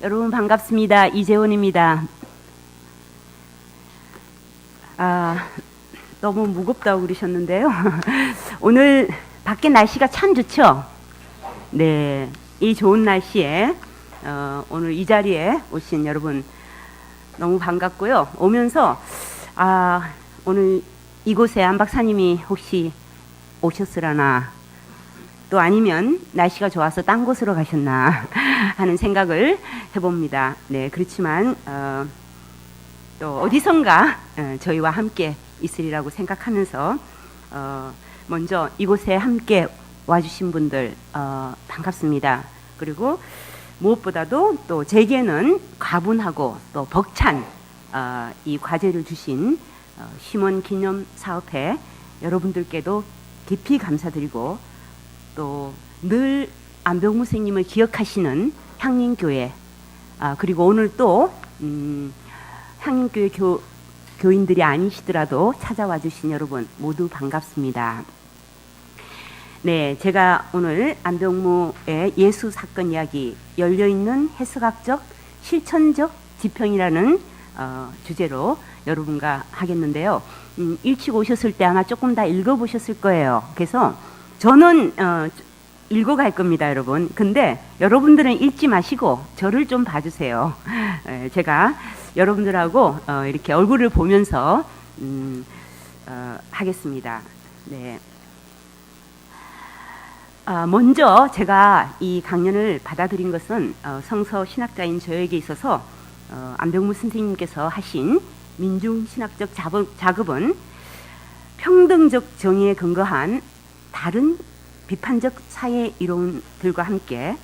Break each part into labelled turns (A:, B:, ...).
A: 여러분 반갑습니다. 이재원입니다. 너무 무겁다고 그러셨는데요. 오늘 밖에 날씨가 참 좋죠? 네, 이 좋은 날씨에 오늘 이 자리에 오신 여러분 너무 반갑고요. 오면서 오늘 이곳에 안 박사님이 혹시 오셨으려나, 또 아니면 날씨가 좋아서 딴 곳으로 가셨나 하는 생각을 해봅니다. 네, 그렇지만 또 어디선가 저희와 함께 있으리라고 생각하면서 먼저 이곳에 함께 와주신 분들 반갑습니다. 그리고 무엇보다도 또 제게는 과분하고 또 벅찬 이 과제를 주신 심원기념사업회 여러분들께도 깊이 감사드리고, 또 늘 안병무 선생님을 기억하시는 향림교회, 그리고 오늘 또 향림교회 교인들이 아니시더라도 찾아와 주신 여러분 모두 반갑습니다. 네, 제가 오늘 안병무의 예수 사건 이야기, 열려있는 해석학적 실천적 지평이라는 주제로 여러분과 하겠는데요. 일찍 오셨을 때 아마 조금 다 읽어보셨을 거예요. 그래서 저는 읽어갈 겁니다, 여러분. 근데 여러분들은 읽지 마시고 저를 좀 봐주세요. 제가 여러분들하고 이렇게 얼굴을 보면서 하겠습니다. 네. 먼저 제가 이 강연을 받아들인 것은 성서 신학자인 저에게 있어서 안병무 선생님께서 하신 민중신학적 작업은 평등적 정의에 근거한 다른 비판적 사회 이론들과 함께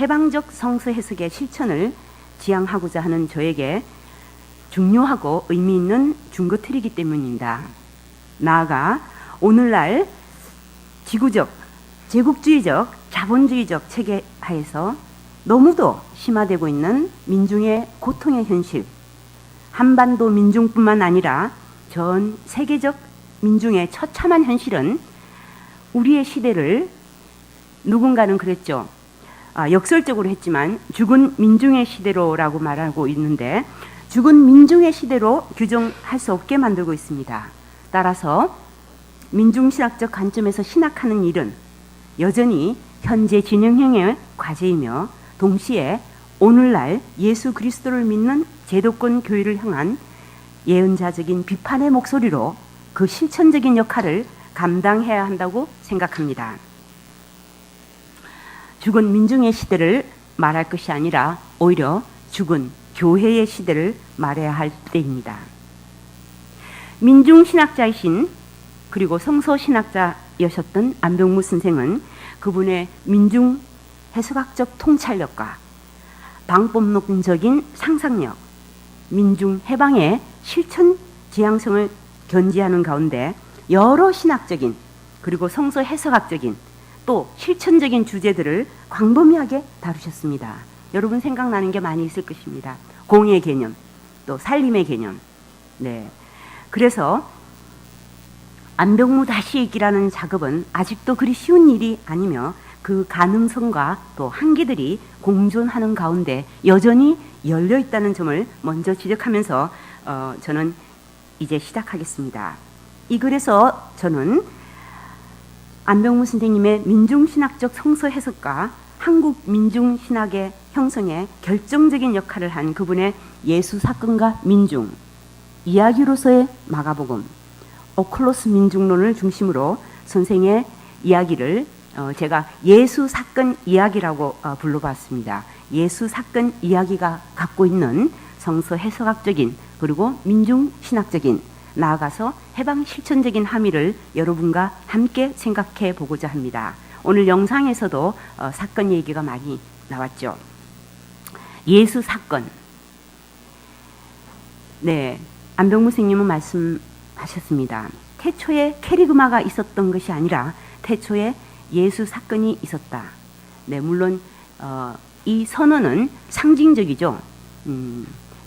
A: 해방적 성서 해석의 실천을 지향하고자 하는 저에게 중요하고 의미 있는 준거틀이기 때문입니다. 나아가 오늘날 지구적, 제국주의적, 자본주의적 체계 하에서 너무도 심화되고 있는 민중의 고통의 현실, 한반도 민중뿐만 아니라 전 세계적 민중의 처참한 현실은 우리의 시대를, 누군가는 그랬죠. 역설적으로 했지만 죽은 민중의 시대로라고 말하고 있는데, 죽은 민중의 시대로 규정할 수 없게 만들고 있습니다. 따라서 민중신학적 관점에서 신학하는 일은 여전히 현재 진행형의 과제이며, 동시에 오늘날 예수 그리스도를 믿는 제도권 교회를 향한 예언자적인 비판의 목소리로 그 실천적인 역할을 감당해야 한다고 생각합니다. 죽은 민중의 시대를 말할 것이 아니라 오히려 죽은 교회의 시대를 말해야 할 때입니다. 민중신학자이신, 그리고 성서신학자여셨던 안병무 선생은 그분의 민중 해석학적 통찰력과 방법론적인 상상력, 민중 해방의 실천 지향성을 견지하는 가운데 여러 신학적인, 그리고 성서 해석학적인, 또 실천적인 주제들을 광범위하게 다루셨습니다. 여러분 생각나는 게 많이 있을 것입니다. 공의 개념, 또 살림의 개념. 네, 그래서 안병무 다시 읽기라는 작업은 아직도 그리 쉬운 일이 아니며, 그 가능성과 또 한계들이 공존하는 가운데 여전히 열려 있다는 점을 먼저 지적하면서 저는 이제 시작하겠습니다. 이 글에서 저는 안병무 선생님의 민중신학적 성서 해석과 한국 민중신학의 형성에 결정적인 역할을 한 그분의 예수 사건과 민중, 이야기로서의 마가복음, 오클로스 민중론을 중심으로 선생의 이야기를 제가 예수 사건 이야기라고 불러봤습니다. 예수 사건 이야기가 갖고 있는 성서 해석학적인, 그리고 민중신학적인, 나아가서 해방 실천적인 함의를 여러분과 함께 생각해 보고자 합니다. 오늘 영상에서도 사건 얘기가 많이 나왔죠. 예수 사건. 네, 안병무 선생님은 말씀하셨습니다. 태초에 캐리그마가 있었던 것이 아니라 태초에 예수 사건이 있었다. 네, 물론 이 선언은 상징적이죠.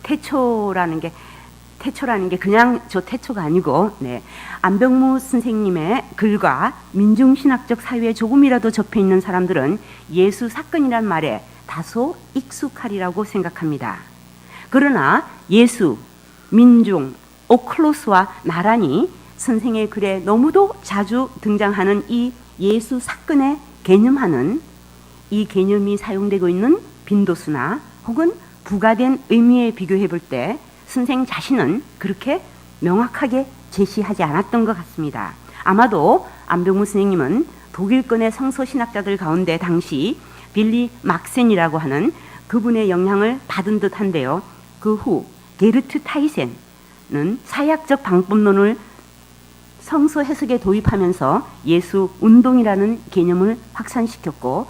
A: 태초라는 게 그냥 저 태초가 아니고, 네, 안병무 선생님의 글과 민중신학적 사유에 조금이라도 접해 있는 사람들은 예수 사건이란 말에 다소 익숙하리라고 생각합니다. 그러나 예수, 민중, 오클로스와 나란히 선생의 글에 너무도 자주 등장하는 이 예수 사건의 개념하는 이 개념이 사용되고 있는 빈도수나 혹은 부가된 의미에 비교해 볼 때 선생 자신은 그렇게 명확하게 제시하지 않았던 것 같습니다. 아마도 안병무 선생님은 독일권의 성서신학자들 가운데 당시 빌리 막센이라고 하는 그분의 영향을 받은 듯한데요. 그 후 게르트 타이센은 사약적 방법론을 성서 해석에 도입하면서 예수 운동이라는 개념을 확산시켰고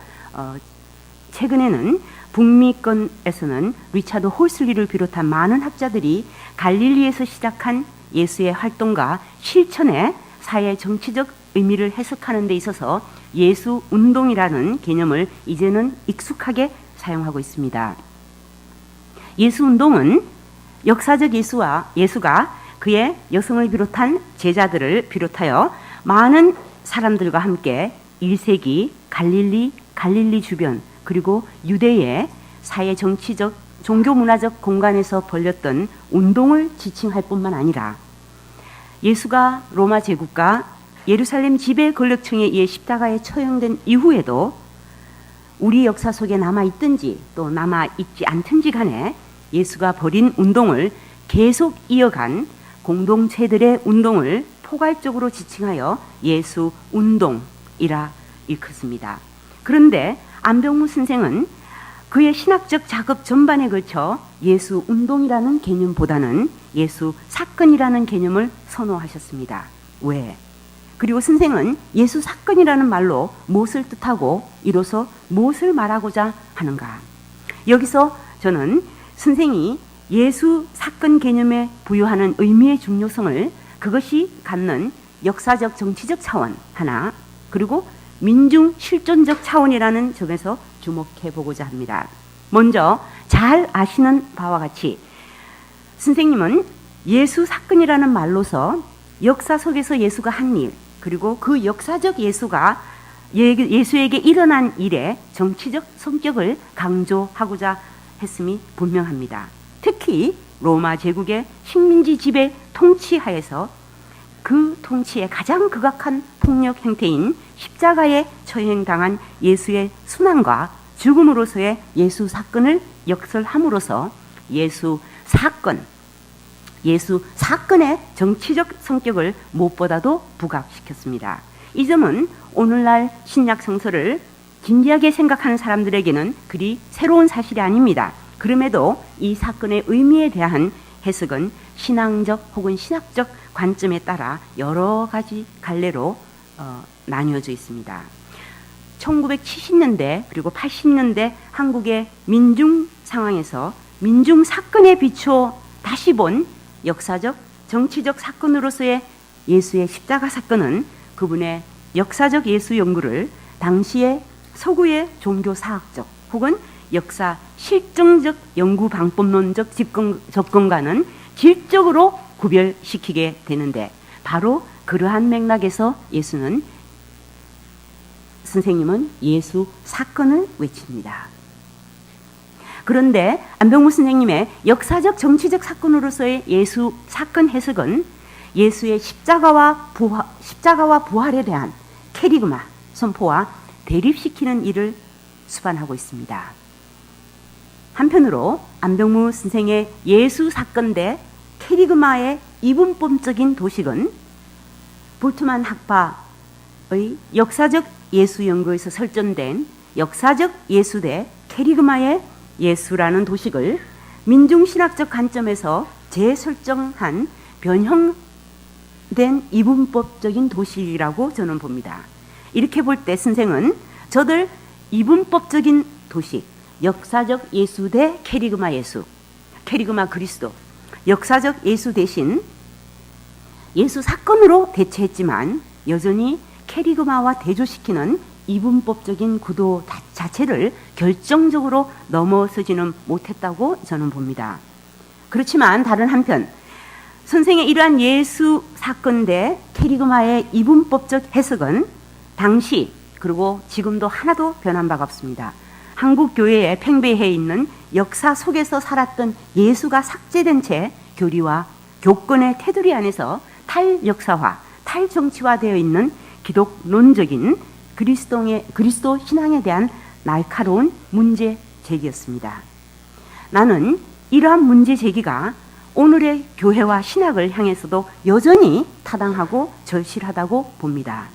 A: 최근에는 북미권에서는 리차드 홀슬리를 비롯한 많은 학자들이 갈릴리에서 시작한 예수의 활동과 실천의 사회 정치적 의미를 해석하는 데 있어서 예수 운동이라는 개념을 이제는 익숙하게 사용하고 있습니다. 예수 운동은 역사적 예수가 그의 여성을 비롯한 제자들을 비롯하여 많은 사람들과 함께 1세기 갈릴리 주변 그리고 유대의 사회 정치적 종교 문화적 공간에서 벌였던 운동을 지칭할 뿐만 아니라 예수가 로마 제국과 예루살렘 지배 권력층에 의해 십자가에 처형된 이후에도 우리 역사 속에 남아있든지 또 남아있지 않든지 간에 예수가 벌인 운동을 계속 이어간 공동체들의 운동을 포괄적으로 지칭하여 예수 운동이라 일컫습니다. 그런데 안병무 선생은 그의 신학적 작업 전반에 걸쳐 예수 운동이라는 개념보다는 예수 사건이라는 개념을 선호하셨습니다. 왜? 그리고 선생은 예수 사건이라는 말로 무엇을 뜻하고 이로써 무엇을 말하고자 하는가? 여기서 저는 선생이 예수 사건 개념에 부여하는 의미의 중요성을 그것이 갖는 역사적 정치적 차원 하나 그리고 민중 실존적 차원이라는 점에서 주목해 보고자 합니다. 먼저 잘 아시는 바와 같이 선생님은 예수 사건이라는 말로서 역사 속에서 예수가 한 일 그리고 그 역사적 예수에게 일어난 일의 정치적 성격을 강조하고자 했음이 분명합니다. 특히 로마 제국의 식민지 지배 통치하에서 그 통치의 가장 극악한 폭력 행태인 십자가에 처형당한 예수의 순환과 죽음으로서의 예수 사건을 역설함으로써 예수 사건의 정치적 성격을 무엇보다도 부각시켰습니다. 이 점은 오늘날 신약 성서를 진지하게 생각하는 사람들에게는 그리 새로운 사실이 아닙니다. 그럼에도 이 사건의 의미에 대한 해석은 신앙적 혹은 신학적 관점에 따라 여러 가지 갈래로 나뉘어져 있습니다. 1970년대 그리고 80년대 한국의 민중 상황에서 민중 사건에 비추어 다시 본 역사적 정치적 사건으로서의 예수의 십자가 사건은 그분의 역사적 예수 연구를 당시의 서구의 종교사학적 혹은 역사 실증적 연구 방법론적 접근과는 질적으로 구별시키게 되는데 바로 그러한 맥락에서 선생님은 예수 사건을 외칩니다. 그런데 안병무 선생님의 역사적 정치적 사건으로서의 예수 사건 해석은 예수의 십자가와 부활에 대한 캐리그마 선포와 대립시키는 일을 수반하고 있습니다. 한편으로 안병무 선생의 예수 사건 대 캐리그마의 이분법적인 도식은 볼트만 학파의 역사적 예수 연구에서 설정된 역사적 예수 대 캐리그마의 예수라는 도식을 민중신학적 관점에서 재설정한 변형된 이분법적인 도식이라고 저는 봅니다. 이렇게 볼 때 선생은 저들 이분법적인 도식, 역사적 예수 대 캐리그마 예수, 캐리그마 그리스도, 역사적 예수 대신 예수 사건으로 대체했지만 여전히 캐리그마와 대조시키는 이분법적인 구도 자체를 결정적으로 넘어서지는 못했다고 저는 봅니다. 그렇지만 다른 한편 선생의 이러한 예수 사건 대 캐리그마의 이분법적 해석은 당시 그리고 지금도 하나도 변한 바가 없습니다. 한국 교회에 팽배해 있는 역사 속에서 살았던 예수가 삭제된 채 교리와 교권의 테두리 안에서 탈역사화, 탈정치화되어 있는 기독론적인 그리스도 신앙에 대한 날카로운 문제 제기였습니다. 나는 이러한 문제 제기가 오늘의 교회와 신학을 향해서도 여전히 타당하고 절실하다고 봅니다.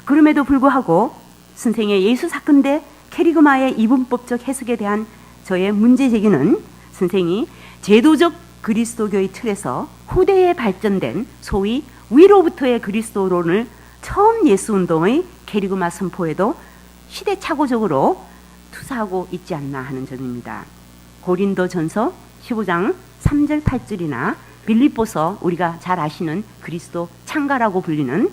A: 그럼에도 불구하고 선생의 예수 사건대 캐리그마의 이분법적 해석에 대한 저의 문제 제기는 선생이 제도적 그리스도교의 틀에서 후대에 발전된 소위 위로부터의 그리스도론을 처음 예수운동의 캐리그마 선포에도 시대착오적으로 투사하고 있지 않나 하는 점입니다. 고린도전서 15장 3절 8절이나 빌립보서, 우리가 잘 아시는 그리스도 창가라고 불리는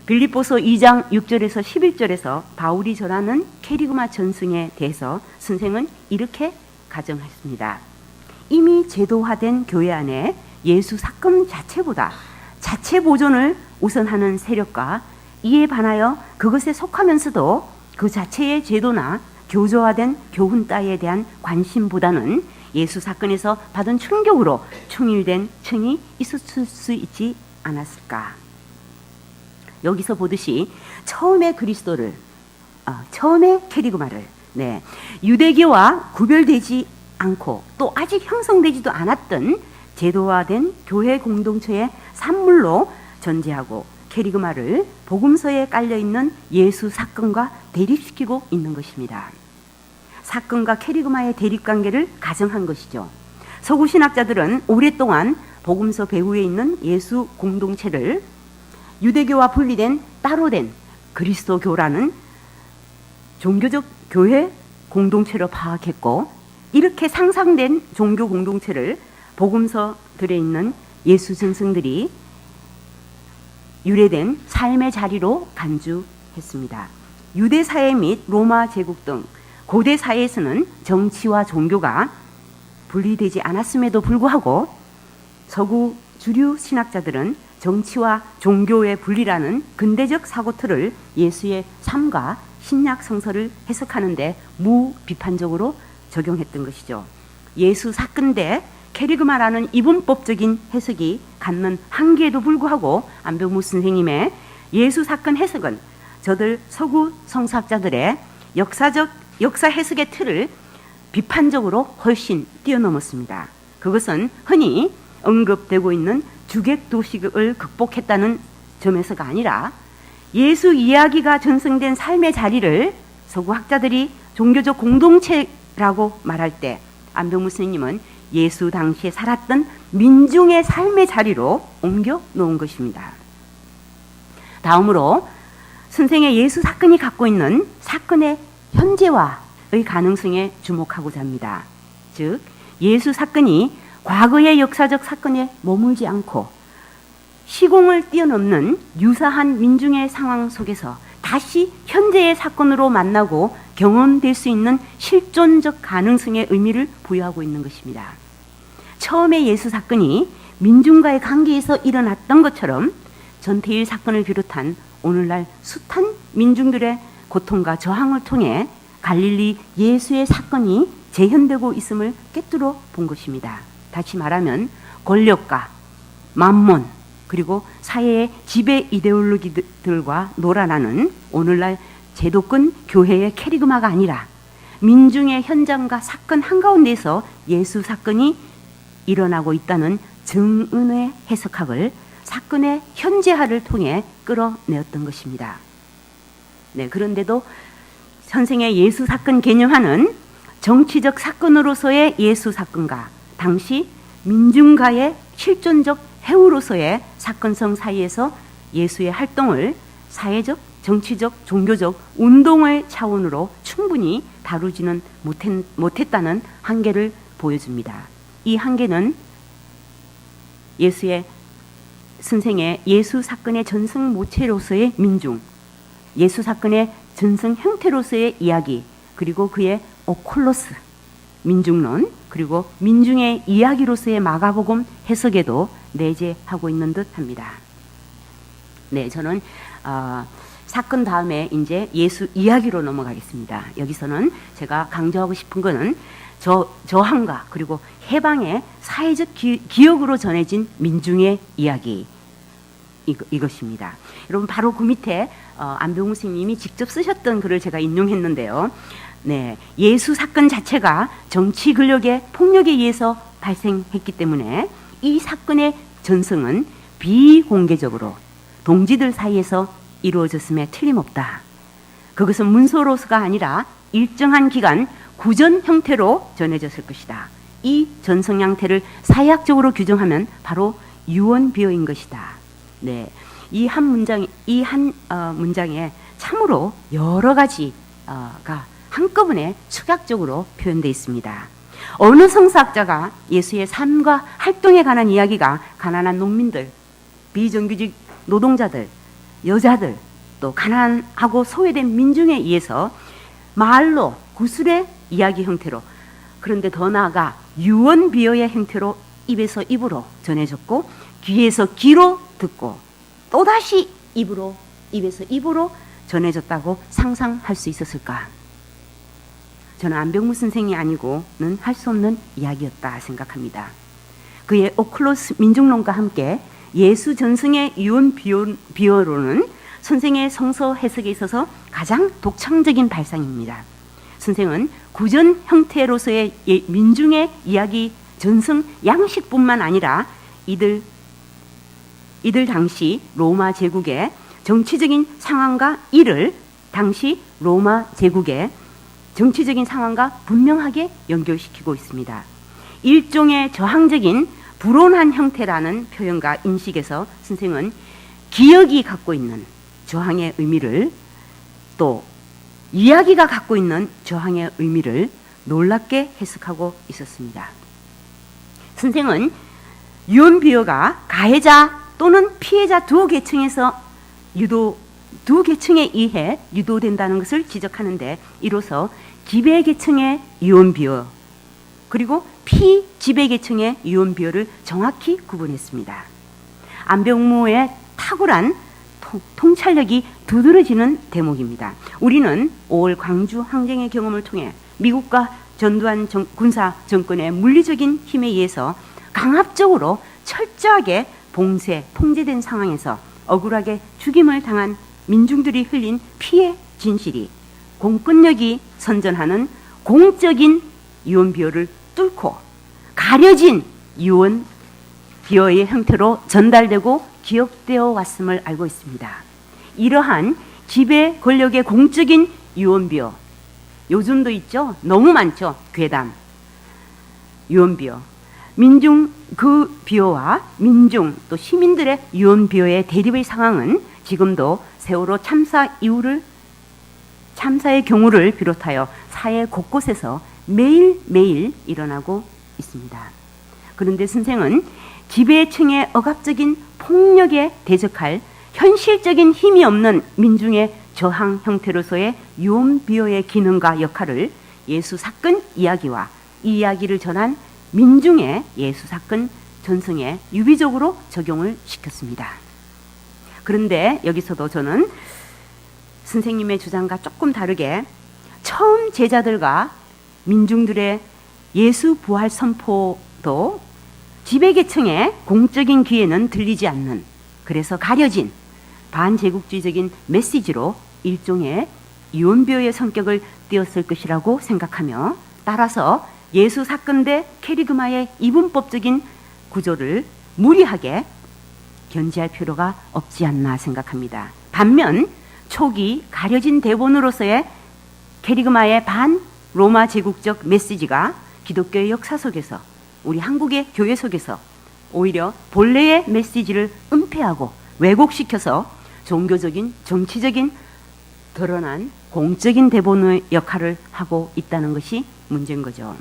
A: 빌립보서 2장 6절에서 11절에서 바울이 전하는 캐리그마 전승에 대해서 선생은 이렇게 가정했습니다. 이미 제도화된 교회 안에 예수 사건 자체보다 자체 보존을 우선하는 세력과 이에 반하여 그것에 속하면서도 그 자체의 제도나 교조화된 교훈 따위에 대한 관심보다는 예수 사건에서 받은 충격으로 충일된 층이 있었을 수 있지 않았을까. 여기서 보듯이 처음에 그리스도를, 처음에 캐리그마를 유대교와 구별되지 않고 또 아직 형성되지도 않았던 제도화된 교회 공동체의 산물로 전제하고 캐리그마를 복음서에 깔려있는 예수 사건과 대립시키고 있는 것입니다. 사건과 캐리그마의 대립관계를 가정한 것이죠. 서구 신학자들은 오랫동안 복음서 배후에 있는 예수 공동체를 유대교와 분리된 따로 된 그리스도교라는 종교적 교회 공동체로 파악했고, 이렇게 상상된 종교 공동체를 복음서들에 있는 예수 전승들이 유래된 삶의 자리로 간주했습니다. 유대 사회 및 로마 제국 등 고대 사회에서는 정치와 종교가 분리되지 않았음에도 불구하고 서구 주류 신학자들은 정치와 종교의 분리라는 근대적 사고틀을 예수의 삶과 신약 성서를 해석하는데 무비판적으로 적용했던 것이죠. 예수 사건대 캐리그마라는 이분법적인 해석이 갖는 한계에도 불구하고 안병무 선생님의 예수 사건 해석은 저들 서구 성서학자들의 역사 해석의 틀을 비판적으로 훨씬 뛰어넘었습니다. 그것은 흔히 언급되고 있는 주객 도식을 극복했다는 점에서가 아니라 예수 이야기가 전승된 삶의 자리를 서구 학자들이 종교적 공동체라고 말할 때 안병무 선생님은 예수 당시에 살았던 민중의 삶의 자리로 옮겨 놓은 것입니다. 다음으로 선생의 예수 사건이 갖고 있는 사건의 현재화의 가능성에 주목하고자 합니다. 즉, 예수 사건이 과거의 역사적 사건에 머물지 않고 시공을 뛰어넘는 유사한 민중의 상황 속에서 다시 현재의 사건으로 만나고 경험될 수 있는 실존적 가능성의 의미를 부여하고 있는 것입니다. 처음에 예수 사건이 민중과의 관계에서 일어났던 것처럼 전태일 사건을 비롯한 오늘날 숱한 민중들의 고통과 저항을 통해 갈릴리 예수의 사건이 재현되고 있음을 꿰뚫어 본 것입니다. 다시 말하면 권력과 만몬 그리고 사회의 지배 이데올로기들과 놀아나는 오늘날 제도권 교회의 캐리그마가 아니라 민중의 현장과 사건 한가운데서 예수 사건이 일어나고 있다는 정은의 해석학을 사건의 현재화를 통해 끌어내었던 것입니다. 그런데도 선생의 예수 사건 개념화는 정치적 사건으로서의 예수 사건과 당시 민중과의 실존적 해우로서의 사건성 사이에서 예수의 활동을 사회적, 정치적, 종교적 운동의 차원으로 충분히 다루지는 못했다는 한계를 보여줍니다. 이 한계는 선생의 예수 사건의 전승 모체로서의 민중, 예수 사건의 전승 형태로서의 이야기, 그리고 그의 오콜로스, 민중론, 그리고 민중의 이야기로서의 마가복음 해석에도 내재하고 있는 듯 합니다. 저는 사건 다음에 이제 예수 이야기로 넘어가겠습니다. 여기서는 제가 강조하고 싶은 것은 저항과 그리고 해방의 사회적 기억으로 전해진 민중의 이야기 이것입니다. 여러분 바로 그 밑에 안병우 선생님이 직접 쓰셨던 글을 제가 인용했는데요. 네, 예수 사건 자체가 정치 권력의 폭력에 의해서 발생했기 때문에 이 사건의 전승은 비공개적으로 동지들 사이에서 이루어졌음에 틀림없다. 그것은 문서로서가 아니라 일정한 기간 구전 형태로 전해졌을 것이다. 이 전승 양태를 사회학적으로 규정하면 바로 유언비어인 것이다. 네, 이 한 문장에 참으로 여러 가지가 한꺼번에 축약적으로 표현되어 있습니다. 어느 성사학자가 예수의 삶과 활동에 관한 이야기가 가난한 농민들, 비정규직 노동자들, 여자들, 또 가난하고 소외된 민중에 의해서 말로 구술의 이야기 형태로, 그런데 더 나아가 유언비어의 형태로 입에서 입으로 전해졌고 귀에서 귀로 듣고 또다시 입에서 입으로 전해졌다고 상상할 수 있었을까? 저는 안병무 선생이 아니고는 할 수 없는 이야기였다 생각합니다. 그의 오클로스 민중론과 함께 예수 전승의 유언비어로는 선생의 성서 해석에 있어서 가장 독창적인 발상입니다. 선생은 구전 형태로서의 민중의 이야기 전승 양식뿐만 아니라 이들 당시 로마 제국의 정치적인 상황과 이를 당시 로마 제국의 정치적인 상황과 분명하게 연결시키고 있습니다. 일종의 저항적인 불온한 형태라는 표현과 인식에서 선생은 기억이 갖고 있는 저항의 의미를, 또 이야기가 갖고 있는 저항의 의미를 놀랍게 해석하고 있었습니다. 선생은 유언비어가 가해자 또는 피해자 두 계층에 의해 유도된다는 것을 지적하는데, 이로써 지배계층의 유언비어 그리고 피지배계층의 유언비어를 정확히 구분했습니다. 안병무의 탁월한 통찰력이 두드러지는 대목입니다. 우리는 5월 광주 항쟁의 경험을 통해 미국과 전두환 군사 정권의 물리적인 힘에 의해서 강압적으로 철저하게 통제된 상황에서 억울하게 죽임을 당한 민중들이 흘린 피해 진실이 공권력이 선전하는 공적인 유언비어를 뚫고 가려진 유언비어의 형태로 전달되고 기억되어 왔음을 알고 있습니다. 이러한 지배 권력의 공적인 유언비어, 요즘도 있죠? 너무 많죠? 괴담, 유언비어. 민중 그 비어와 민중 또 시민들의 유언비어의 대립의 상황은 지금도 세월호 참사의 경우를 비롯하여 사회 곳곳에서 매일매일 일어나고 있습니다. 그런데 선생은 지배층의 억압적인 폭력에 대적할 현실적인 힘이 없는 민중의 저항 형태로서의 유언비어의 기능과 역할을 예수 사건 이야기와 이 이야기를 전한 민중의 예수 사건 전승에 유비적으로 적용을 시켰습니다. 그런데 여기서도 저는 선생님의 주장과 조금 다르게 처음 제자들과 민중들의 예수 부활 선포도 지배계층의 공적인 귀에는 들리지 않는, 그래서 가려진 반제국주의적인 메시지로 일종의 유언비어의 성격을 띄었을 것이라고 생각하며, 따라서 예수 사건 대 캐리그마의 이분법적인 구조를 무리하게 견지할 필요가 없지 않나 생각합니다. 반면 초기 가려진 대본으로서의 캐리그마의 반 로마 제국적 메시지가 기독교의 역사 속에서, 우리 한국의 교회 속에서 오히려 본래의 메시지를 은폐하고 왜곡시켜서 종교적인, 정치적인 드러난 공적인 대본의 역할을 하고 있다는 것이 문제인 거죠.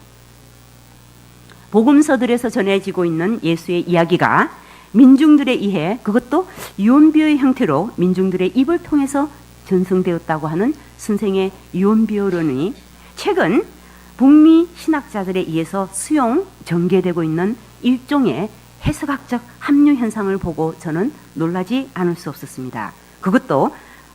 A: 복음서들에서 전해지고 있는 예수의 이야기가 민중들에 의해, 그것도 유언비어의 형태로 민중들의 입을 통해서 전승되었다고 하는 선생의 유언비어론이 최근 북미 신학자들에 의해서 수용, 전개되고 있는 일종의 해석학적 합류 현상을 보고 저는 놀라지 않을 수 없었습니다. 그것도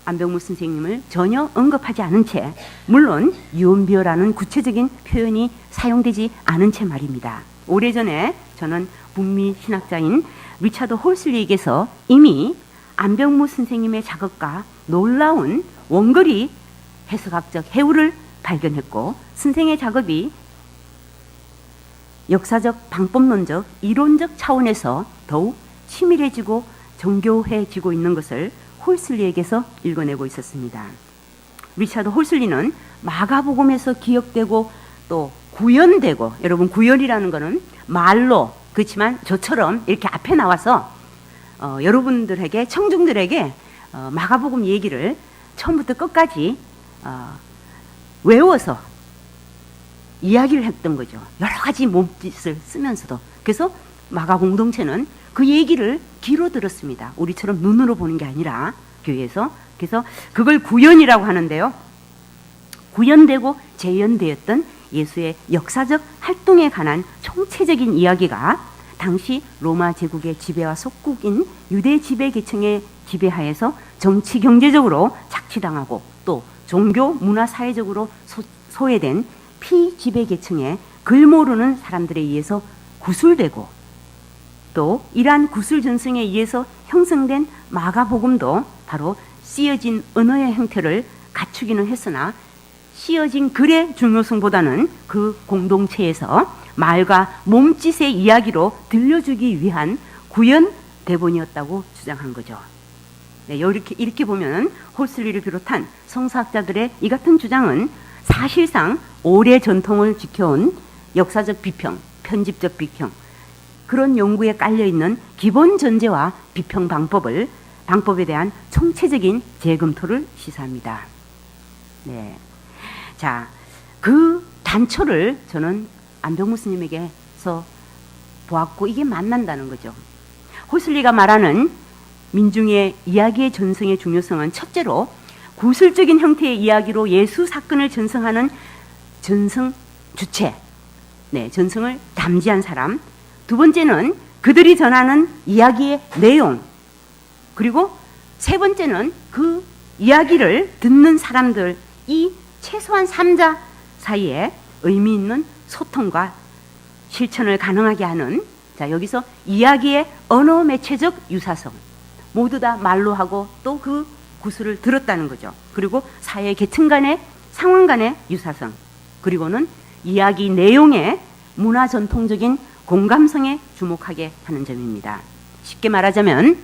A: 안병무 선생님을 전혀 언급하지 않은 채, 물론 유언비어라는 구체적인 표현이 사용되지 않은 채 말입니다. 오래전에 저는 북미 신학자인 리차드 홀슬리에게서 이미 안병무 선생님의 작업과 놀라운 원거리 해석학적 해우를 발견했고, 선생의 작업이 역사적, 방법론적, 이론적 차원에서 더욱 치밀해지고 정교해지고 있는 것을 홀슬리에게서 읽어내고 있었습니다. 리차드 홀슬리는 마가복음에서 기억되고 또 구현되고, 여러분 구현이라는 것은 말로, 그렇지만 저처럼 이렇게 앞에 나와서 여러분들에게, 청중들에게 마가복음 얘기를 처음부터 끝까지 외워서 이야기를 했던 거죠. 여러 가지 몸짓을 쓰면서도. 그래서 마가 공동체는 그 얘기를 귀로 들었습니다. 우리처럼 눈으로 보는 게 아니라 교회에서. 그래서 그걸 구현이라고 하는데요. 구현되고 재현되었던 예수의 역사적 활동에 관한 총체적인 이야기가 당시 로마 제국의 지배와 속국인 유대 지배 계층의 지배하에서 정치 경제적으로 착취당하고 또 종교 문화 사회적으로 소외된 피지배 계층의 글 모르는 사람들에 의해서 구술되고, 또 이러한 구술 전승에 의해서 형성된 마가복음도 바로 쓰여진 언어의 형태를 갖추기는 했으나 쓰여진 글의 중요성보다는 그 공동체에서 말과 몸짓의 이야기로 들려주기 위한 구현 대본이었다고 주장한 거죠. 네, 이렇게 보면 홀슬리를 비롯한 성서학자들의 이 같은 주장은 사실상 오래 전통을 지켜온 역사적 비평, 편집적 비평, 그런 연구에 깔려있는 기본 전제와 비평 방법에 대한 총체적인 재검토를 시사합니다. 네. 자, 그 단초를 저는 안병무 스님에게서 보았고, 이게 만난다는 거죠. 홀슬리가 말하는 민중의 이야기의 전승의 중요성은 첫째로 구술적인 형태의 이야기로 예수 사건을 전승하는 전승 주체, 네, 전승을 담지한 사람. 두 번째는 그들이 전하는 이야기의 내용. 그리고 세 번째는 그 이야기를 듣는 사람들, 이 최소한 3자 사이에 의미 있는 소통과 실천을 가능하게 하는, 자, 여기서 이야기의 언어 매체적 유사성, 모두 다 말로 하고 또 그 구술을 들었다는 거죠. 그리고 사회 계층 간의 상황 간의 유사성, 그리고는 이야기 내용의 문화 전통적인 공감성에 주목하게 하는 점입니다. 쉽게 말하자면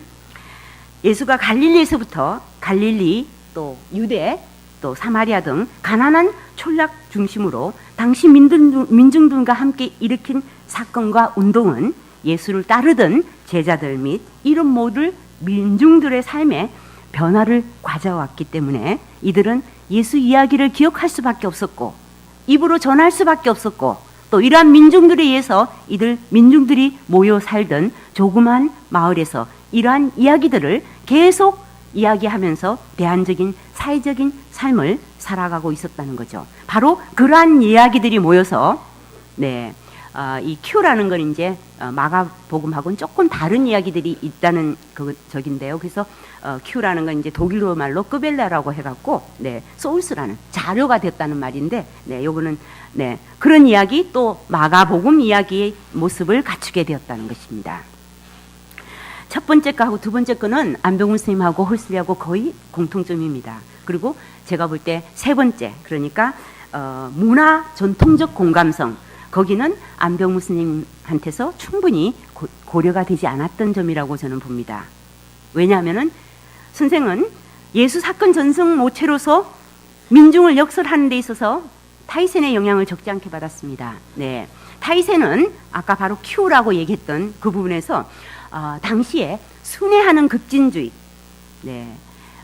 A: 예수가 갈릴리에서부터 갈릴리, 또 유대, 또 사마리아 등 가난한 촌락 중심으로 당시 민중들과 함께 일으킨 사건과 운동은 예수를 따르던 제자들 및 이런 모든 민중들의 삶에 변화를 가져왔기 때문에 이들은 예수 이야기를 기억할 수밖에 없었고, 입으로 전할 수밖에 없었고, 또 이러한 민중들에 의해서 이들 민중들이 모여 살던 조그만 마을에서 이러한 이야기들을 계속 이야기하면서 대안적인 사회적인 삶을 살아가고 있었다는 거죠. 바로 그러한 이야기들이 모여서, 네, 이 큐라는 건 이제 마가복음하고는 조금 다른 이야기들이 있다는 적인데요. 그래서 큐라는 건 이제 독일어 말로 끄벨라라고 해갖고, 네, 소울스라는 자료가 됐다는 말인데, 네, 요거는, 네, 그런 이야기, 또 마가복음 이야기의 모습을 갖추게 되었다는 것입니다. 첫 번째 거하고 두 번째 거는 안병무 선생님하고 홀슬리하고 거의 공통점입니다. 그리고 제가 볼 때 세 번째, 그러니까 문화 전통적 공감성, 거기는 안병무 스님한테서 충분히 고려가 되지 않았던 점이라고 저는 봅니다. 왜냐하면 선생은 예수 사건 전승 모체로서 민중을 역설하는 데 있어서 타이센의 영향을 적지 않게 받았습니다. 네, 타이센은 아까 바로 큐라고 얘기했던 그 부분에서 당시에 순회하는 급진주의, 네,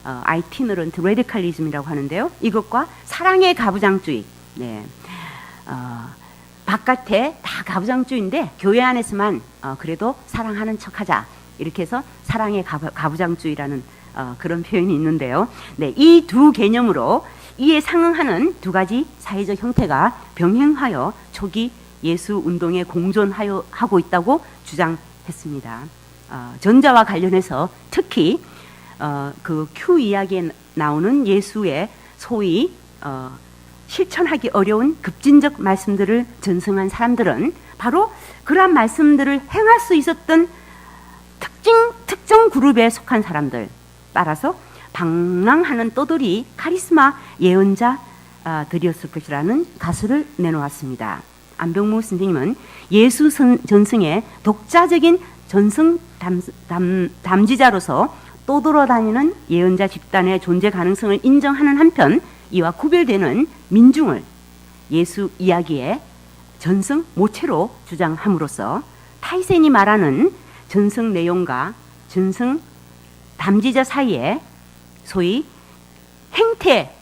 A: 아이티너런트 레디칼리즘이라고 하는데요. 이것과 사랑의 가부장주의, 네, 바깥에 다 가부장주의인데 교회 안에서만 그래도 사랑하는 척하자, 이렇게 해서 사랑의 가부장주의라는 그런 표현이 있는데요. 네, 이 두 개념으로 이에 상응하는 두 가지 사회적 형태가 병행하여 초기 예수 운동에 공존하고 있다고 주장했습니다. 전자와 관련해서 특히 그 큐 이야기에 나오는 예수의 소위 실천하기 어려운 급진적 말씀들을 전승한 사람들은 바로 그러한 말씀들을 행할 수 있었던 특정 그룹에 속한 사람들, 따라서 방랑하는 떠돌이 카리스마 예언자들이었을 것이라는 가설을 내놓았습니다. 안병무 선생님은 예수 전승의 독자적인 전승 담지자로서 떠돌아다니는 예언자 집단의 존재 가능성을 인정하는 한편, 이와 구별되는 민중을 예수 이야기의 전승 모체로 주장함으로써 타이센이 말하는 전승 내용과 전승 담지자 사이에 소위 행태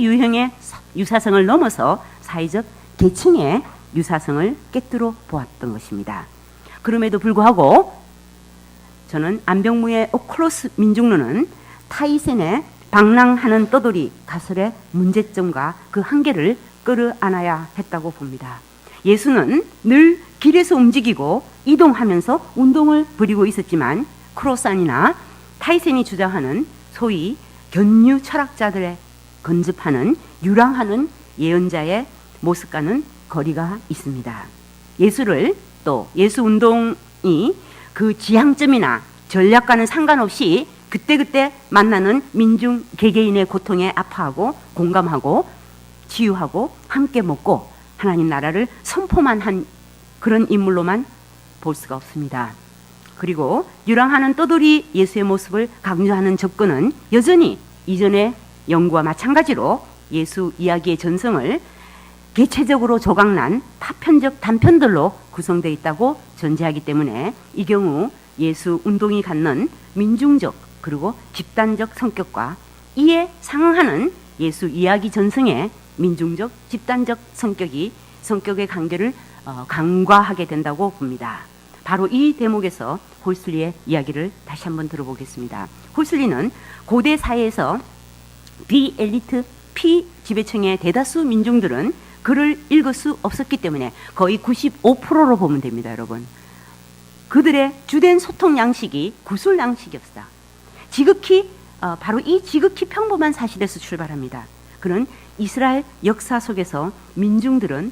A: 유형의 유사성을 넘어서 사회적 계층의 유사성을 깨뜨려 보았던 것입니다. 그럼에도 불구하고 저는 안병무의 오클로스 민중론은 타이센의 방랑하는 떠돌이 가설의 문제점과 그 한계를 끌어안아야 했다고 봅니다. 예수는 늘 길에서 움직이고 이동하면서 운동을 벌이고 있었지만 크로산이나 타이센이 주장하는 소위 견유 철학자들의 건집하는 유랑하는 예언자의 모습과는 거리가 있습니다. 예수를 또 예수 운동이 그 지향점이나 전략과는 상관없이 그때그때 만나는 민중 개개인의 고통에 아파하고 공감하고 치유하고 함께 먹고 하나님 나라를 선포만 한 그런 인물로만 볼 수가 없습니다. 그리고 유랑하는 떠돌이 예수의 모습을 강조하는 접근은 여전히 이전의 연구와 마찬가지로 예수 이야기의 전성을 개체적으로 조각난 파편적 단편들로 구성되어 있다고 전제하기 때문에 이 경우 예수 운동이 갖는 민중적 그리고 집단적 성격과 이에 상응하는 예수 이야기 전승의 민중적 집단적 성격의 관계를 간과하게 된다고 봅니다. 바로 이 대목에서 홀슬리의 이야기를 다시 한번 들어보겠습니다. 홀슬리는 고대 사회에서 비엘리트 피지배층의 대다수 민중들은 글을 읽을 수 없었기 때문에 거의 95%로 보면 됩니다, 여러분. 그들의 주된 소통 양식이 구술 양식이었다. 지극히 바로 이 지극히 평범한 사실에서 출발합니다. 그런 이스라엘 역사 속에서 민중들은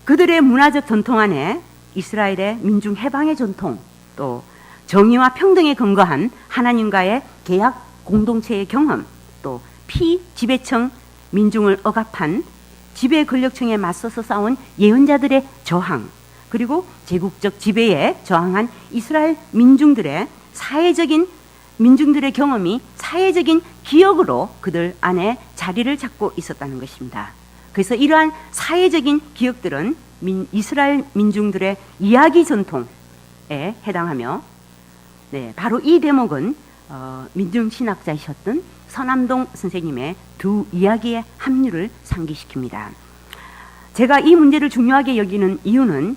A: 그들의 문화적 전통 안에 이스라엘의 민중 해방의 전통, 또 정의와 평등에 근거한 하나님과의 계약 공동체의 경험, 또 피지배층 민중을 억압한 지배 권력층에 맞서서 싸운 예언자들의 저항, 그리고 제국적 지배에 저항한 이스라엘 민중들의 경험이 사회적인 기억으로 그들 안에 자리를 잡고 있었다는 것입니다. 그래서 이러한 사회적인 기억들은 이스라엘 민중들의 이야기 전통에 해당하며, 바로 이 대목은 민중신학자이셨던 서남동 선생님의 두 이야기의 합류를 상기시킵니다. 제가 이 문제를 중요하게 여기는 이유는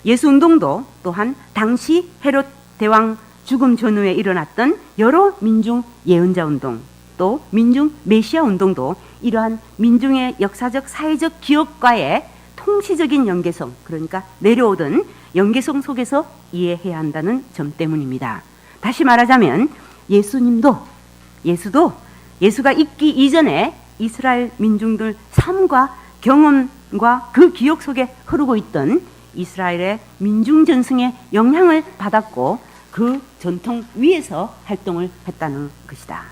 A: 예수운동도 또한 당시 헤롯 대왕 죽음 전후에 일어났던 여러 민중 예언자 운동, 또 민중 메시아 운동도 이러한 민중의 역사적 사회적 기억과의 통시적인 연계성, 그러니까 내려오던 연계성 속에서 이해해야 한다는 점 때문입니다. 다시 말하자면 예수가 있기 이전에 이스라엘 민중들 삶과 경험과 그 기억 속에 흐르고 있던 이스라엘의 민중 전승의 영향을 받았고 그 전통 위에서 활동을 했다는 것이다.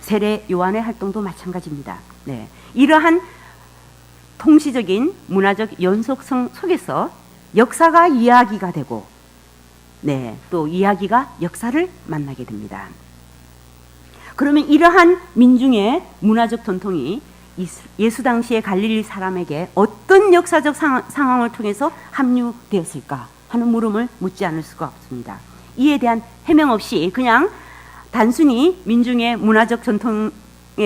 A: 세례 요한의 활동도 마찬가지입니다. 이러한 통시적인 문화적 연속성 속에서 역사가 이야기가 되고, 또 이야기가 역사를 만나게 됩니다. 그러면 이러한 민중의 문화적 전통이 예수 당시의 갈릴리 사람에게 어떤 역사적 상황을 통해서 합류되었을까 하는 물음을 묻지 않을 수가 없습니다. 이에 대한 해명 없이 그냥 단순히 민중의 문화적 전통의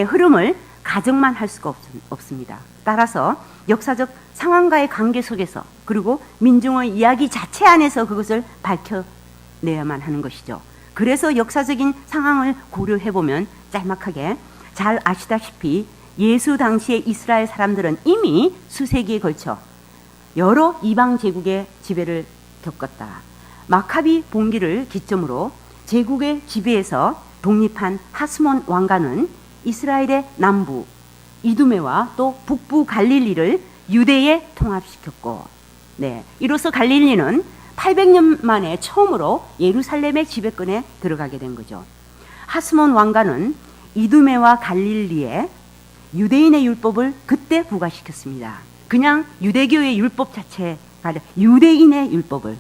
A: 흐름을 가정만 할 수가 없습니다. 따라서 역사적 상황과의 관계 속에서, 그리고 민중의 이야기 자체 안에서 그것을 밝혀내야만 하는 것이죠. 그래서 역사적인 상황을 고려해보면 짤막하게 잘 아시다시피 예수 당시의 이스라엘 사람들은 이미 수세기에 걸쳐 여러 이방 제국의 지배를 겪었다. 마카비 봉기를 기점으로 제국의 지배에서 독립한 하스몬 왕가는 이스라엘의 남부 이두메와 또 북부 갈릴리를 유대에 통합시켰고, 이로써 갈릴리는 800년 만에 처음으로 예루살렘의 지배권에 들어가게 된 거죠. 하스몬 왕가는 이두메와 갈릴리에 유대인의 율법을 그때 부과시켰습니다. 그냥 유대교의 율법 자체가 아니라 유대인의 율법을.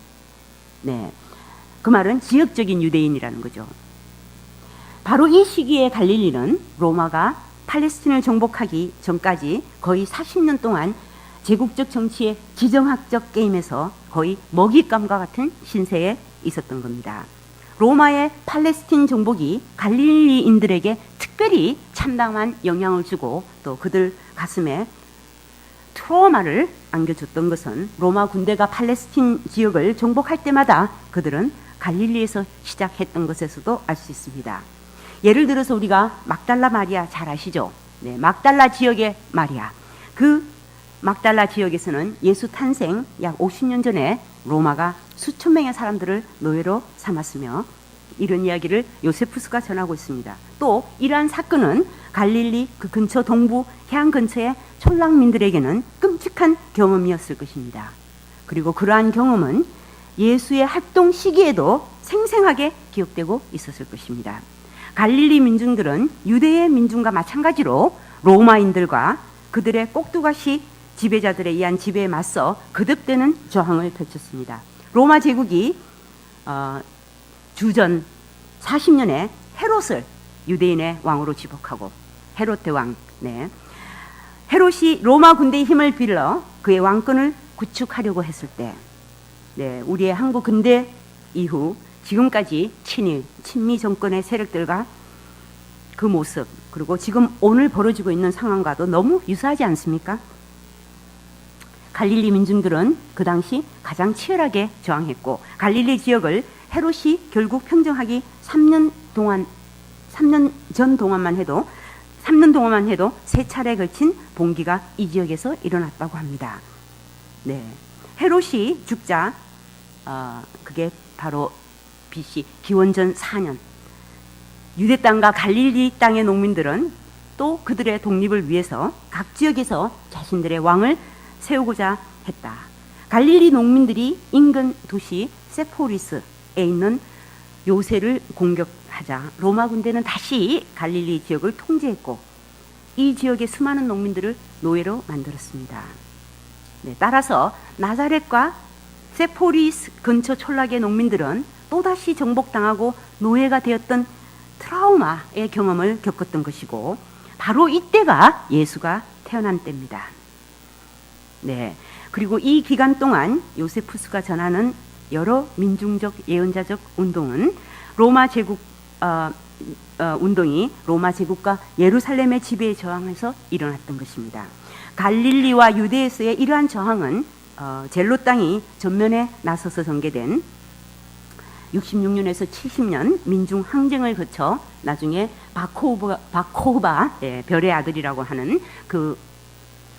A: 그 말은 지역적인 유대인이라는 거죠. 바로 이 시기에 갈릴리는 로마가 팔레스틴을 정복하기 전까지 거의 40년 동안 제국적 정치의 지정학적 게임에서 거의 먹잇감과 같은 신세에 있었던 겁니다. 로마의 팔레스틴 정복이 갈릴리인들에게 특별히 참담한 영향을 주고 또 그들 가슴에 트라우마를 안겨줬던 것은 로마 군대가 팔레스틴 지역을 정복할 때마다 그들은 갈릴리에서 시작했던 것에서도 알 수 있습니다. 예를 들어서 우리가 막달라 마리아 잘 아시죠? 막달라 지역의 마리아. 그 막달라 지역에서는 예수 탄생 약 50년 전에 로마가 수천 명의 사람들을 노예로 삼았으며 이런 이야기를 요세푸스가 전하고 있습니다. 또 이러한 사건은 갈릴리 그 근처 동부 해안 근처의 촌락민들에게는 끔찍한 경험이었을 것입니다. 그리고 그러한 경험은 예수의 활동 시기에도 생생하게 기억되고 있었을 것입니다. 갈릴리 민중들은 유대의 민중과 마찬가지로 로마인들과 그들의 꼭두가시 지배자들에 의한 지배에 맞서 거듭되는 저항을 펼쳤습니다. 로마 제국이 주전 40년에 헤롯을 유대인의 왕으로 지목하고 헤롯 대왕, 헤롯이 로마 군대의 힘을 빌려 그의 왕권을 구축하려고 했을 때, 우리의 한국 근대 이후 지금까지 친미 정권의 세력들과 그 모습, 그리고 지금 오늘 벌어지고 있는 상황과도 너무 유사하지 않습니까? 갈릴리 민중들은 그 당시 가장 치열하게 저항했고, 갈릴리 지역을 헤롯이 결국 평정하기 3년 전 동안만 해도 3 차례에 걸친 봉기가 이 지역에서 일어났다고 합니다. 헤롯이 죽자 그게 바로 BC 기원전 4년, 유대 땅과 갈릴리 땅의 농민들은 또 그들의 독립을 위해서 각 지역에서 자신들의 왕을 세우고자 했다. 갈릴리 농민들이 인근 도시 세포리스에 있는 요새를 공격하자 로마 군대는 다시 갈릴리 지역을 통제했고 이 지역의 수많은 농민들을 노예로 만들었습니다. 따라서 나자렛과 세포리스 근처 촌락의 농민들은 또다시 정복당하고 노예가 되었던 트라우마의 경험을 겪었던 것이고 바로 이때가 예수가 태어난 때입니다. 그리고 이 기간 동안 요세푸스가 전하는 여러 민중적 예언자적 운동은 로마 제국 운동이 로마 제국과 예루살렘의 지배에 저항해서 일어났던 것입니다. 갈릴리와 유대에서의 이러한 저항은 젤로 땅이 전면에 나서서 전개된 66년에서 70년 민중 항쟁을 거쳐 나중에 바코바 별의 아들이라고 하는 그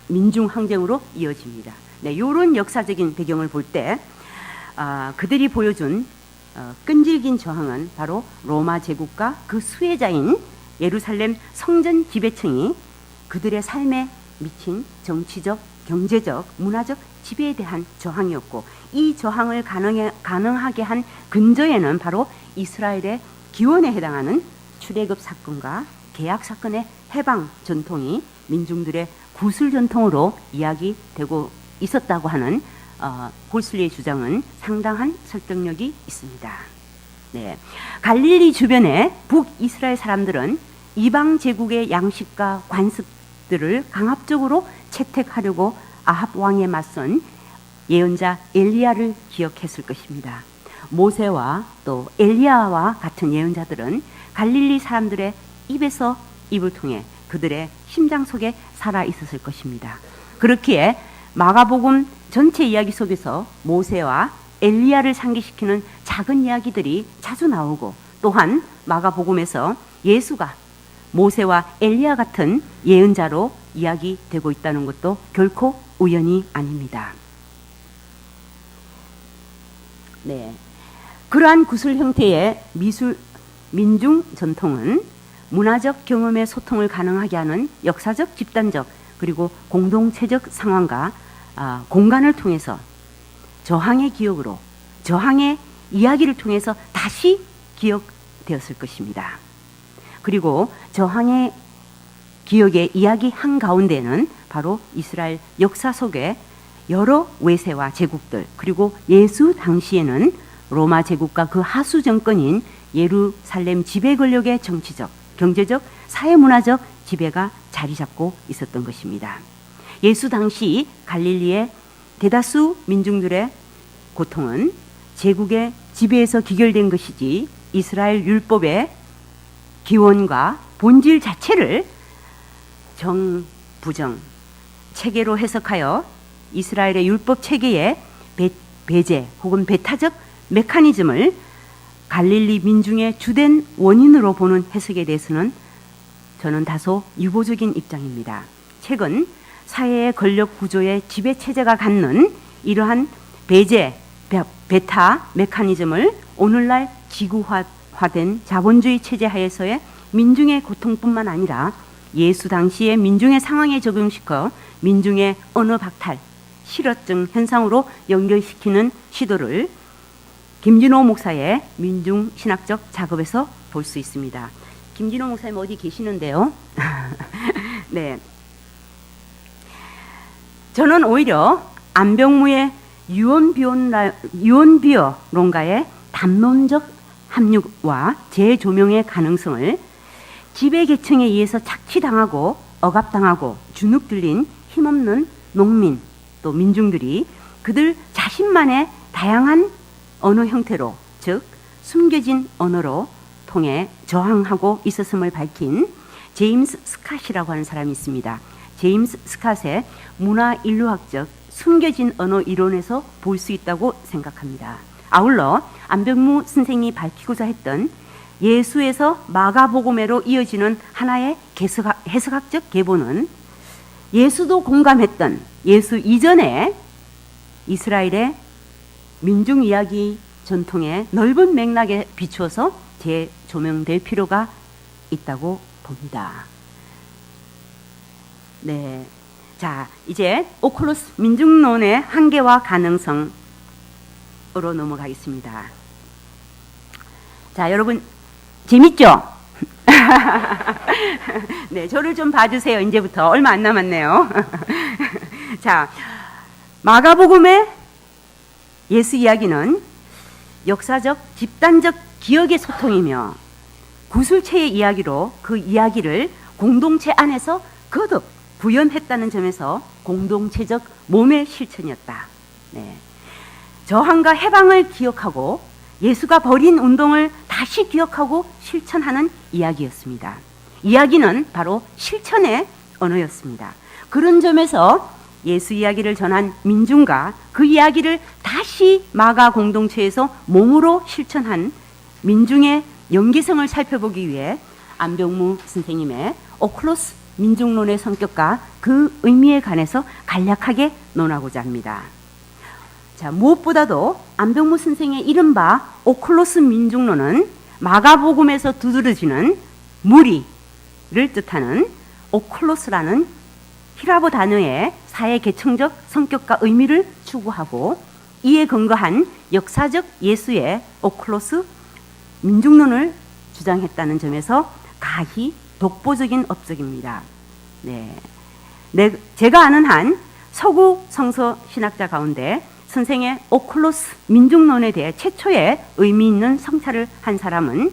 A: 민중 항쟁으로 이어집니다. 이런 역사적인 배경을 볼 때 그들이 보여준 끈질긴 저항은 바로 로마 제국과 그 수혜자인 예루살렘 성전 지배층이 그들의 삶에 미친 정치적, 경제적, 문화적 지배에 대한 저항이었고 이 저항을 가능하게 한 근저에는 바로 이스라엘의 기원에 해당하는 출애굽 사건과 계약 사건의 해방 전통이 민중들의 구술 전통으로 이야기되고 있었다고 하는 홀슬리의 주장은 상당한 설득력이 있습니다. 갈릴리 주변의 북이스라엘 사람들은 이방 제국의 양식과 관습들을 강압적으로 채택하려고 아합 왕에 맞선 예언자 엘리야를 기억했을 것입니다. 모세와 또 엘리야와 같은 예언자들은 갈릴리 사람들의 입에서 입을 통해 그들의 심장 속에 살아 있었을 것입니다. 그렇기에 마가복음 전체 이야기 속에서 모세와 엘리야를 상기시키는 작은 이야기들이 자주 나오고 또한 마가복음에서 예수가 모세와 엘리야 같은 예언자로 이야기되고 있다는 것도 결코 우연이 아닙니다. 그러한 구술 형태의 민중 전통은 문화적 경험의 소통을 가능하게 하는 역사적, 집단적, 그리고 공동체적 상황과 공간을 통해서 저항의 기억으로, 저항의 이야기를 통해서 다시 기억되었을 것입니다. 그리고 저항의 기억의 이야기 한가운데는 바로 이스라엘 역사 속에 여러 외세와 제국들, 그리고 예수 당시에는 로마 제국과 그 하수 정권인 예루살렘 지배 권력의 정치적, 경제적, 사회문화적 지배가 자리 잡고 있었던 것입니다. 예수 당시 갈릴리의 대다수 민중들의 고통은 제국의 지배에서 기결된 것이지 이스라엘 율법의 기원과 본질 자체를 정부정 체계로 해석하여 이스라엘의 율법 체계의 배제 혹은 배타적 메커니즘을 갈릴리 민중의 주된 원인으로 보는 해석에 대해서는 저는 다소 유보적인 입장입니다. 최근 사회의 권력 구조의 지배 체제가 갖는 이러한 배제, 배타 메커니즘을 오늘날 기구화된 자본주의 체제 하에서의 민중의 고통뿐만 아니라 예수 당시의 민중의 상황에 적용시켜 민중의 언어 박탈, 실어증 현상으로 연결시키는 시도를 김진호 목사의 민중신학적 작업에서 볼 수 있습니다. 김진호 목사님 어디 계시는데요? 네. 저는 오히려 안병무의 유언비어론가의 담론적 합류와 재조명의 가능성을 지배계층에 의해서 착취당하고 억압당하고 주눅 들린 힘없는 농민 또 민중들이 그들 자신만의 다양한 언어 형태로, 즉 숨겨진 언어로 통해 저항하고 있었음을 밝힌 제임스 스캇이라고 하는 사람이 있습니다. 제임스 스캇의 문화인류학적 숨겨진 언어 이론에서 볼 수 있다고 생각합니다. 아울러 안병무 선생이 밝히고자 했던 예수에서 마가복음에로 이어지는 하나의 해석학적 계보는 예수도 공감했던 예수 이전에 이스라엘의 민중 이야기 전통의 넓은 맥락에 비추어서 재조명될 필요가 있다고 봅니다. 네. 자, 이제 오클로스 민중론의 한계와 가능성으로 넘어가겠습니다. 자, 여러분 재밌죠? 네, 저를 좀 봐주세요. 이제부터 얼마 안 남았네요. 자, 마가복음의 예수 이야기는 역사적, 집단적 기억의 소통이며 구술체의 이야기로 그 이야기를 공동체 안에서 거듭 구현했다는 점에서 공동체적 몸의 실천이었다. 네. 저항과 해방을 기억하고 예수가 벌인 운동을 다시 기억하고 실천하는 이야기였습니다. 이야기는 바로 실천의 언어였습니다. 그런 점에서 예수 이야기를 전한 민중과 그 이야기를 다시 마가 공동체에서 몸으로 실천한 민중의 연계성을 살펴보기 위해 안병무 선생님의 오클로스 민중론의 성격과 그 의미에 관해서 간략하게 논하고자 합니다. 자, 무엇보다도 안병무 선생의 이른바 오클로스 민중론은 마가복음에서 두드러지는 무리를 뜻하는 오클로스라는 히라보 단어의 사회 계층적 성격과 의미를 추구하고 이에 근거한 역사적 예수의 오클로스 민중론을 주장했다는 점에서 가히 독보적인 업적입니다. 네. 제가 아는 한 서구 성서 신학자 가운데 선생의 오클로스 민중론에 대해 최초의 의미 있는 성찰을 한 사람은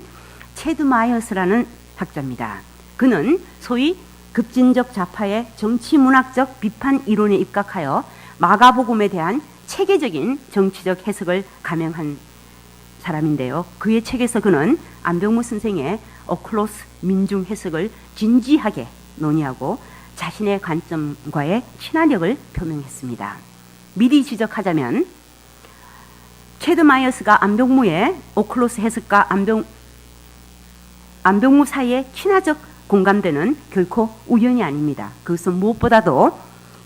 A: 체드 마이어스라는 학자입니다. 그는 소위 급진적 좌파의 정치문학적 비판 이론에 입각하여 마가복음에 대한 체계적인 정치적 해석을 감행한 사람인데요. 그의 책에서 그는 안병무 선생의 오클로스 민중 해석을 진지하게 논의하고 자신의 관점과의 친화력을 표명했습니다. 미리 지적하자면 체드 마이어스가 안병무의 오클로스 해석과 안병무 사이의 친화적 공감대는 결코 우연이 아닙니다. 그것은 무엇보다도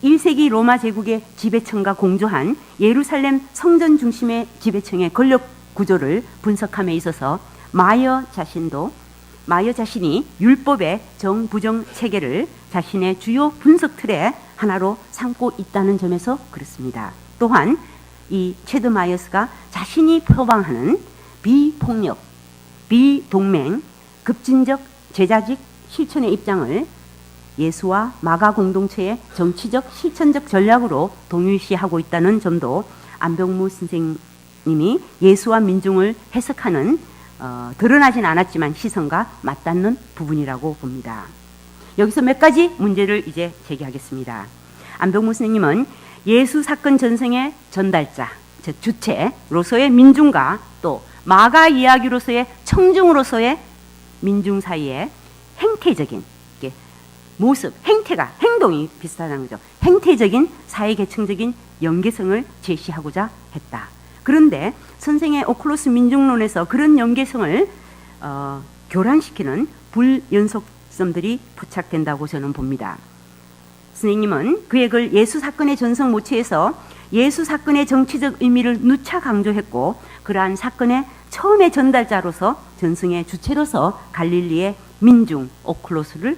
A: 1세기 로마 제국의 지배층과 공조한 예루살렘 성전 중심의 지배층의 권력 구조를 분석함에 있어서 마여 자신이 율법의 정부정 체계를 자신의 주요 분석 틀의 하나로 삼고 있다는 점에서 그렇습니다. 또한 이 체드 마이어스가 자신이 표방하는 비폭력, 비동맹, 급진적 제자직 실천의 입장을 예수와 마가 공동체의 정치적 실천적 전략으로 동일시하고 있다는 점도 안병무 선생님이 예수와 민중을 해석하는 드러나진 않았지만 시선과 맞닿는 부분이라고 봅니다. 여기서 몇 가지 문제를 이제 제기하겠습니다. 안병무 선생님은 예수 사건 전승의 전달자, 즉 주체로서의 민중과 또 마가 이야기로서의 청중으로서의 민중 사이에 행태적인 모습, 행동이 비슷하다는 거죠. 행태적인 사회계층적인 연계성을 제시하고자 했다. 그런데 선생의 오클로스 민중론에서 그런 연계성을 교란시키는 불연속성들이 포착된다고 저는 봅니다. 선생님은 그의 글 예수 사건의 전성 모체에서 예수 사건의 정치적 의미를 누차 강조했고 그러한 사건의 처음의 전달자로서 전승의 주체로서 갈릴리의 민중 오클로스를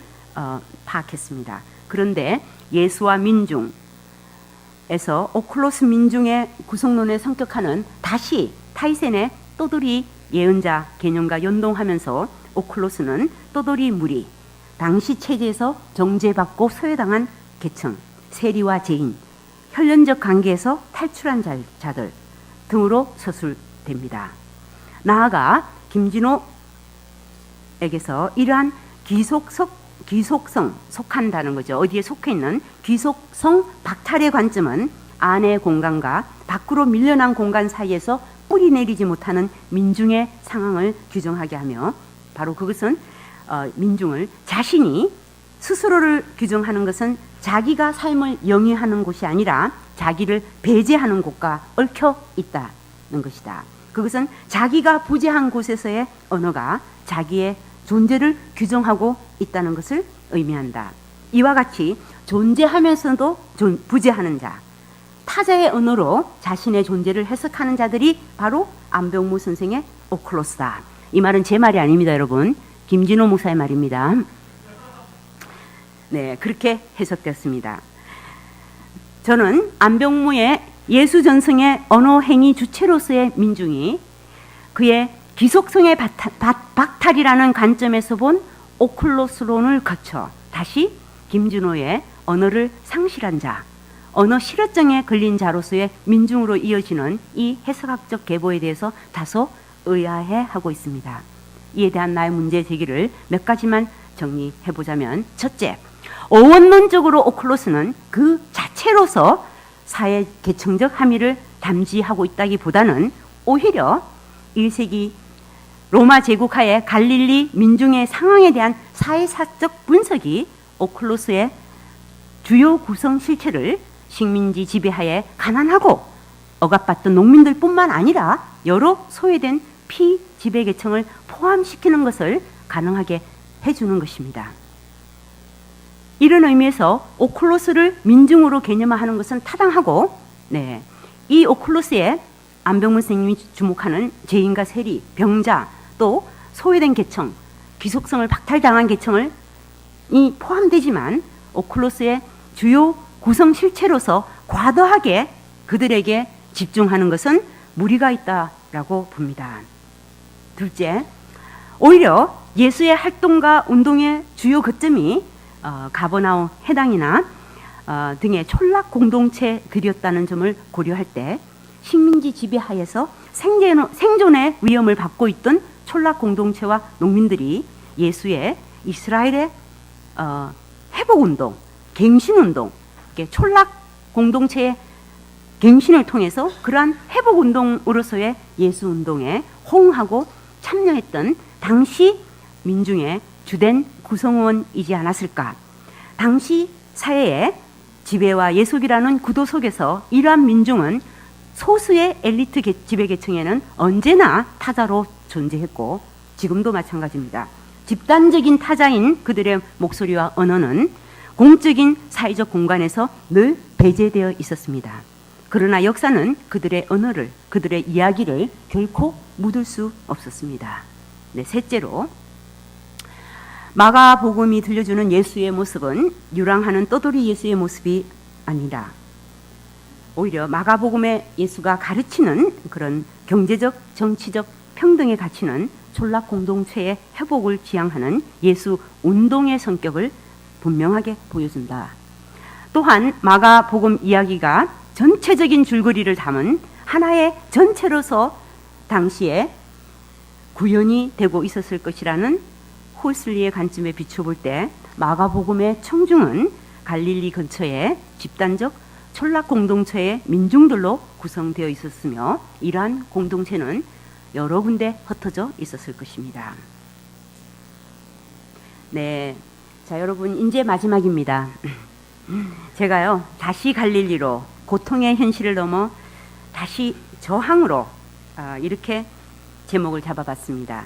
A: 파악했습니다. 그런데 예수와 민중에서 오클로스 민중의 구성론에 성격하는 다시 타이센의 또돌이 예언자 개념과 연동하면서 오클로스는 또돌이 무리, 당시 체제에서 정죄받고 소외당한 계층, 세리와 죄인, 혈연적 관계에서 탈출한 자들 등으로 서술됩니다. 나아가 김진호에게서 이러한 귀속성, 속한다는 거죠. 어디에 속해 있는 귀속성 박탈의 관점은 안의 공간과 밖으로 밀려난 공간 사이에서 뿌리 내리지 못하는 민중의 상황을 규정하게 하며 바로 그것은 민중을 자신이 스스로를 규정하는 것은 자기가 삶을 영위하는 곳이 아니라 자기를 배제하는 곳과 얽혀 있다는 것이다. 그것은 자기가 부재한 곳에서의 언어가 자기의 존재를 규정하고 있다는 것을 의미한다. 이와 같이 존재하면서도 부재하는 자, 타자의 언어로 자신의 존재를 해석하는 자들이 바로 안병무 선생의 오클로스다. 이 말은 제 말이 아닙니다, 여러분. 김진호 목사의 말입니다. 네, 그렇게 해석되었습니다. 저는 안병무의 예수 전승의 언어 행위 주체로서의 민중이 그의 기속성의 박탈이라는 관점에서 본 오클로스론을 거쳐 다시 김진호의 언어를 상실한 자, 언어 실어증에 걸린 자로서의 민중으로 이어지는 이 해석학적 계보에 대해서 다소 의아해하고 있습니다. 이에 대한 나의 문제 제기를 몇 가지만 정리해보자면, 첫째, 어원론적으로 오클로스는 그 자체로서 사회 계층적 함의를 담지하고 있다기보다는 오히려 1세기 로마 제국하에 갈릴리 민중의 상황에 대한 사회사적 분석이 오클로스의 주요 구성 실체를 식민지 지배하에 가난하고 억압받던 농민들뿐만 아니라 여러 소외된 피지배 계층을 포함시키는 것을 가능하게 해주는 것입니다. 이런 의미에서 오클로스를 민중으로 개념화하는 것은 타당하고, 이 오클로스에 안병무 선생님이 주목하는 죄인과 세리, 병자, 또 소외된 계층, 귀속성을 박탈당한 계층을 포함되지만 오클로스의 주요 구성 실체로서 과도하게 그들에게 집중하는 것은 무리가 있다라고 봅니다. 둘째, 오히려 예수의 활동과 운동의 주요 거점이 가버나움 해당이나 등의 촌락 공동체들이었다는 점을 고려할 때 식민지 지배하에서 생존의 위험을 받고 있던 촌락 공동체와 농민들이 예수의 이스라엘의 회복운동, 갱신운동, 촌락 공동체의 갱신을 통해서 그러한 회복운동으로서의 예수운동에 호응하고 참여했던 당시 민중의 주된 구성원이지 않았을까. 당시 사회의 지배와 예속이라는 구도 속에서 이러한 민중은 소수의 엘리트 지배계층에는 언제나 타자로 존재했고 지금도 마찬가지입니다. 집단적인 타자인 그들의 목소리와 언어는 공적인 사회적 공간에서 늘 배제되어 있었습니다. 그러나 역사는 그들의 언어를, 그들의 이야기를 결코 묻을 수 없었습니다. 네, 셋째로 마가복음이 들려주는 예수의 모습은 유랑하는 떠돌이 예수의 모습이 아니라 오히려 마가복음의 예수가 가르치는 그런 경제적, 정치적 평등의 가치는 촌락 공동체의 회복을 지향하는 예수 운동의 성격을 분명하게 보여준다. 또한 마가복음 이야기가 전체적인 줄거리를 담은 하나의 전체로서 당시에 구현이 되고 있었을 것이라는 홀슬리의 관점에 비춰볼 때 마가복음의 청중은 갈릴리 근처의 집단적 촌락 공동체의 민중들로 구성되어 있었으며 이러한 공동체는 여러 군데 흩어져 있었을 것입니다. 네, 자 여러분 이제 마지막입니다. 제가요 다시 갈릴리로 고통의 현실을 넘어 다시 저항으로 이렇게 제목을 잡아봤습니다.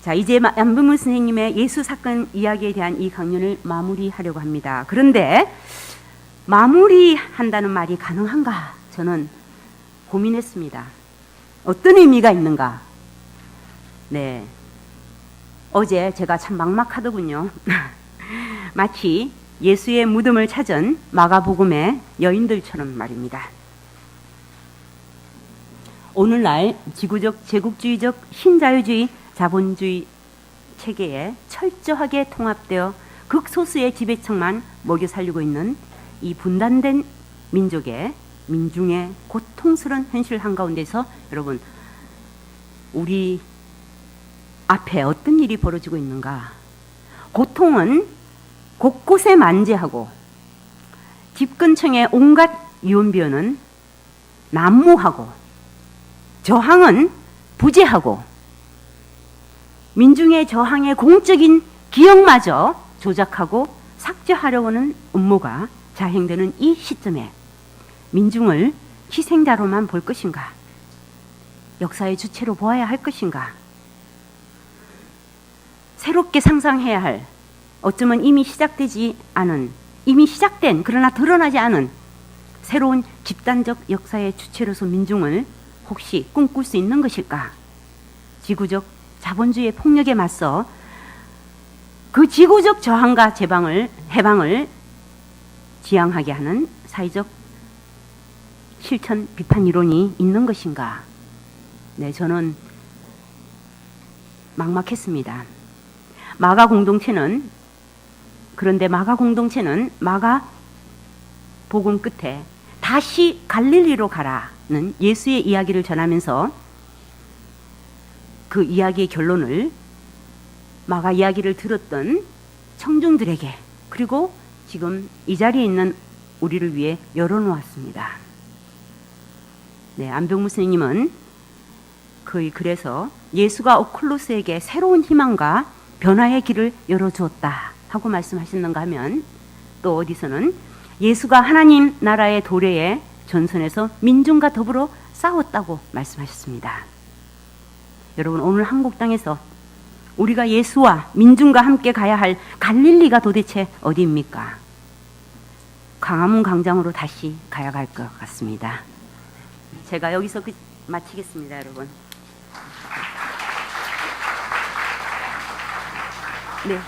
A: 자 이제 안병문 선생님의 예수 사건 이야기에 대한 이 강연을 마무리하려고 합니다. 그런데 마무리한다는 말이 가능한가? 저는 고민했습니다. 어떤 의미가 있는가? 네, 어제 제가 참 막막하더군요. 마치 예수의 무덤을 찾은 마가복음의 여인들처럼 말입니다. 오늘날 지구적 제국주의적 신자유주의 자본주의 체계에 철저하게 통합되어 극소수의 지배층만 먹여 살리고 있는 이 분단된 민중의 고통스러운 현실 한가운데서 여러분 우리 앞에 어떤 일이 벌어지고 있는가? 고통은 곳곳에 만재하고 집 근처의 온갖 유언비어는 난무하고 저항은 부재하고 민중의 저항의 공적인 기억마저 조작하고 삭제하려고 하는 음모가 자행되는 이 시점에 민중을 희생자로만 볼 것인가? 역사의 주체로 보아야 할 것인가? 새롭게 상상해야 할 어쩌면 이미 시작된 그러나 드러나지 않은 새로운 집단적 역사의 주체로서 민중을 혹시 꿈꿀 수 있는 것일까? 지구적 자본주의의 폭력에 맞서 그 지구적 저항과 해방을 지향하게 하는 사회적 실천 비판 이론이 있는 것인가? 네, 저는 막막했습니다. 그런데 마가 공동체는 마가 복음 끝에 다시 갈릴리로 가라는 예수의 이야기를 전하면서 그 이야기의 결론을 마가 이야기를 들었던 청중들에게 그리고 지금 이 자리에 있는 우리를 위해 열어놓았습니다. 네, 안병무 스님은 그래서 예수가 오클로스에게 새로운 희망과 변화의 길을 열어주었다 하고 말씀하셨는가 하면 또 어디서는 예수가 하나님 나라의 도래에 전선에서 민중과 더불어 싸웠다고 말씀하셨습니다. 여러분 오늘 한국 땅에서 우리가 예수와 민중과 함께 가야 할 갈릴리가 도대체 어디입니까? 광화문 광장으로 다시 가야 할 것 같습니다. 제가 여기서 마치겠습니다, 여러분. 네.